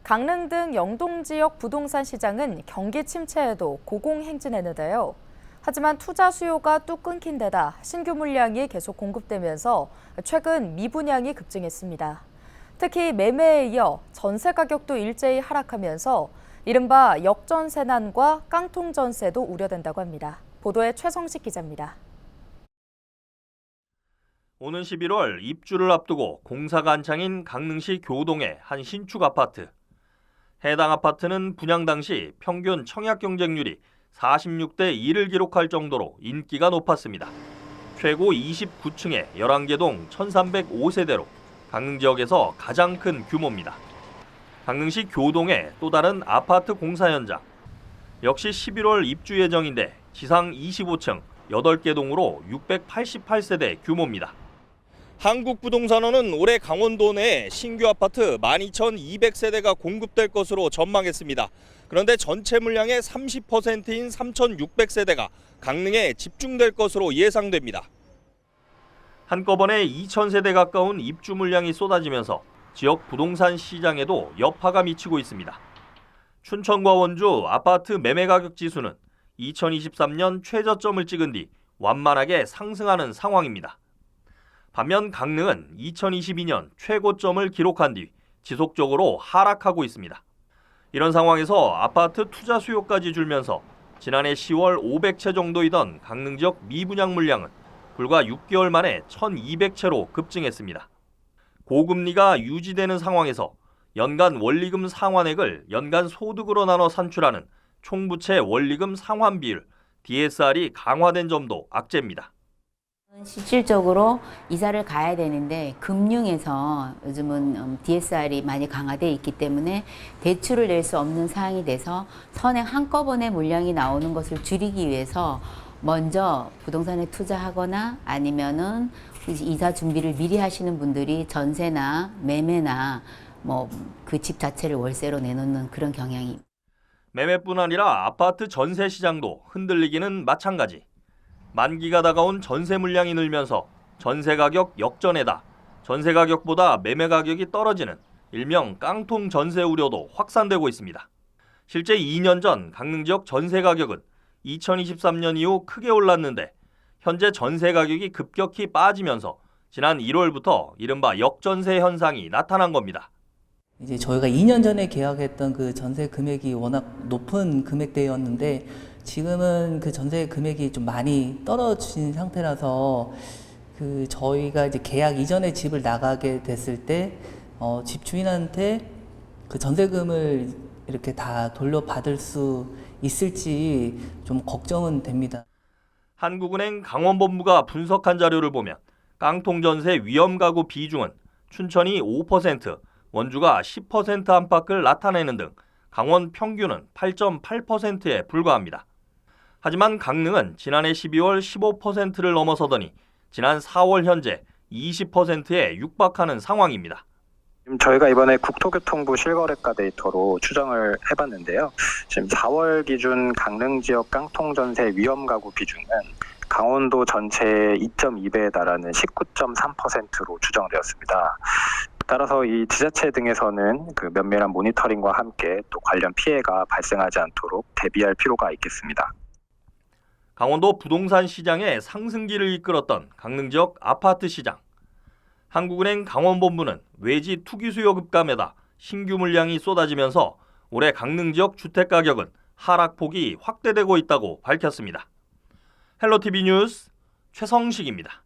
강릉 등 영동 지역 부동산 시장은 경기 침체에도 고공행진했는데요. 하지만 투자 수요가 뚝 끊긴 데다 신규 물량이 계속 공급되면서 최근 미분양이 급증했습니다. 특히 매매에 이어 전세 가격도 일제히 하락하면서 이른바 역전세난과 깡통전세도 우려된다고 합니다. 보도에 최성식 기자입니다. 오는 11월 입주를 앞두고 공사가 한창인 강릉시 교동의 한 신축 아파트. 해당 아파트는 분양 당시 평균 청약 경쟁률이 46대 1을 기록할 정도로 인기가 높았습니다. 최고 29층의 11개 동 1305세대로 강릉 지역에서 가장 큰 규모입니다. 강릉시 교동의 또 다른 아파트 공사 현장. 역시 11월 입주 예정인데 지상 25층 8개 동으로 688세대 규모입니다. 한국부동산원은 올해 강원도 내에 신규 아파트 12,200세대가 공급될 것으로 전망했습니다. 그런데 전체 물량의 30%인 3,600세대가 강릉에 집중될 것으로 예상됩니다. 한꺼번에 2,000세대 가까운 입주 물량이 쏟아지면서 지역 부동산 시장에도 여파가 미치고 있습니다. 춘천과 원주 아파트 매매 가격 지수는 2023년 최저점을 찍은 뒤 완만하게 상승하는 상황입니다. 반면 강릉은 2022년 최고점을 기록한 뒤 지속적으로 하락하고 있습니다. 이런 상황에서 아파트 투자 수요까지 줄면서 지난해 10월 500채 정도이던 강릉 지역 미분양 물량은 불과 6개월 만에 1,200채로 급증했습니다. 고금리가 유지되는 상황에서 연간 원리금 상환액을 연간 소득으로 나눠 산출하는 총부채 원리금 상환 비율 DSR이 강화된 점도 악재입니다. 실질적으로 이사를 가야 되는데 금융에서 요즘은 DSR이 많이 강화되어 있기 때문에 대출을 낼 수 없는 상황이 돼서 선행 한꺼번에 물량이 나오는 것을 줄이기 위해서 먼저 부동산에 투자하거나 아니면은 이사 준비를 미리 하시는 분들이 전세나 매매나 그 집 자체를 월세로 내놓는 그런 경향이. 매매뿐 아니라 아파트 전세 시장도 흔들리기는 마찬가지. 만기가 다가온 전세 물량이 늘면서 전세 가격 역전에다 전세 가격보다 매매 가격이 떨어지는 일명 깡통 전세 우려도 확산되고 있습니다. 실제 2년 전 강릉 지역 전세 가격은 2023년 이후 크게 올랐는데 현재 전세 가격이 급격히 빠지면서 지난 1월부터 이른바 역전세 현상이 나타난 겁니다. 이제 저희가 2년 전에 계약했던 그 전세 금액이 워낙 높은 금액대였는데 지금은 그 전세 금액이 좀 많이 떨어진 상태라서 그 저희가 이제 계약 이전에 집을 나가게 됐을 때 집주인한테 그 전세금을 이렇게 다 돌려받을 수 있을지 좀 걱정은 됩니다. 한국은행 강원본부가 분석한 자료를 보면 깡통전세 위험가구 비중은 춘천이 5%, 원주가 10% 안팎을 나타내는 등 강원 평균은 8.8%에 불과합니다. 하지만 강릉은 지난해 12월 15%를 넘어서더니 지난 4월 현재 20%에 육박하는 상황입니다. 저희가 이번에 국토교통부 실거래가 데이터로 추정을 해봤는데요. 지금 4월 기준 강릉 지역 깡통전세 위험가구 비중은 강원도 전체 2.2배에 달하는 19.3%로 추정되었습니다. 따라서 이 지자체 등에서는 그 면밀한 모니터링과 함께 또 관련 피해가 발생하지 않도록 대비할 필요가 있겠습니다. 강원도 부동산 시장의 상승기를 이끌었던 강릉 지역 아파트 시장. 한국은행 강원본부는 외지 투기 수요 급감에다 신규 물량이 쏟아지면서 올해 강릉 지역 주택 가격은 하락폭이 확대되고 있다고 밝혔습니다. 헬로티비 뉴스 최성식입니다.